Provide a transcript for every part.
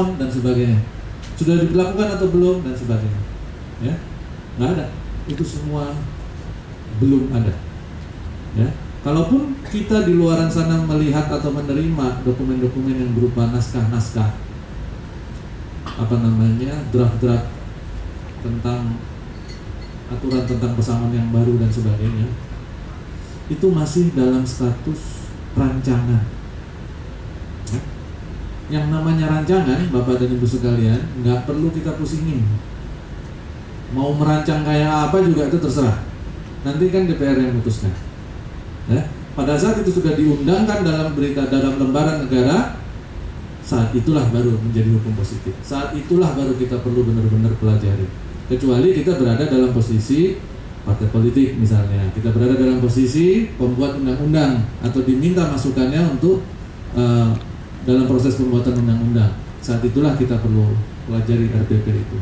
on dan sebagainya. Sudah dilakukan atau belum dan sebagainya. Ya, nggak ada. Itu semua belum ada. Ya, kalaupun kita di luaran sana melihat atau menerima dokumen-dokumen yang berupa naskah-naskah, draft-draft tentang aturan tentang pesangon yang baru dan sebagainya, itu masih dalam status rancangan. Ya. Yang namanya rancangan, Bapak dan Ibu sekalian, nggak perlu kita pusingin. Mau merancang kayak apa juga itu terserah. Nanti kan DPR yang memutuskan. Ya. Pada saat itu sudah diundangkan dalam lembaran negara, saat itulah baru menjadi hukum positif. Saat itulah baru kita perlu benar-benar pelajari. Kecuali kita berada dalam posisi partai politik misalnya, kita berada dalam posisi pembuat undang-undang atau diminta masukannya untuk dalam proses pembuatan undang-undang. Saat itulah kita perlu pelajari RPP itu.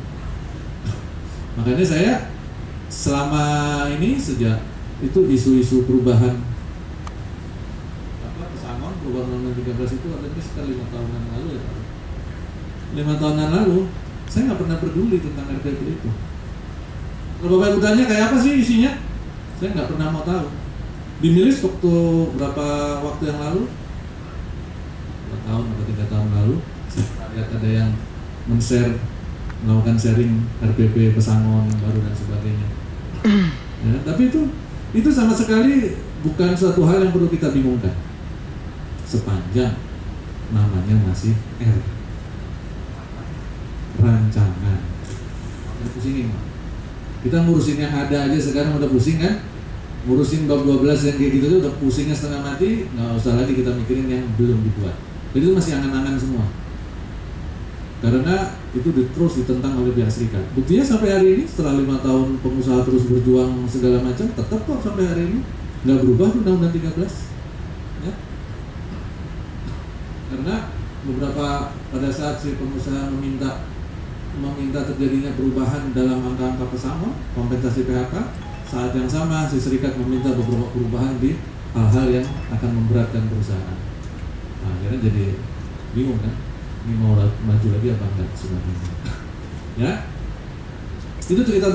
Makanya saya selama ini sejak itu isu-isu perubahan pesangon, perubahan Undang-Undang 13 itu ada sekitar 5 tahunan lalu ya Pak. 5 tahunan lalu saya nggak pernah peduli tentang RPP itu. Kalau Bapak Ibu tanya kayak apa sih isinya, saya nggak pernah mau tahu. Dinilis waktu berapa waktu yang lalu, 2 tahun atau 3 tahun lalu, saya lihat ada yang melakukan sharing RPP pesangon baru dan sebagainya. Ya, tapi itu sama sekali bukan suatu hal yang perlu kita bingungkan. Sepanjang namanya masih rancangan. Kita pusingin, Pak. Kita ngurusin yang ada aja sekarang udah pusing kan? Ngurusin bab 12 yang kayak gitu tuh udah pusingnya setengah mati, nggak usah lagi kita mikirin yang belum dibuat. Jadi itu masih angan-angan semua. Karena itu terus ditentang oleh pihak serikat. Buktinya sampai hari ini setelah 5 tahun pengusaha terus berjuang segala macam, tetap kok sampai hari ini nggak berubah tuh Undang-Undang 13. Ya. Karena beberapa pada saat si pengusaha meminta terjadinya perubahan dalam angka-angka pesangon, kompensasi PHK, saat yang sama si serikat meminta beberapa perubahan di hal-hal yang akan memberatkan perusahaan. Nah, akhirnya jadi bingung kan? Ini mau maju lagi apa enggak sebenarnya? Ya, itu cerita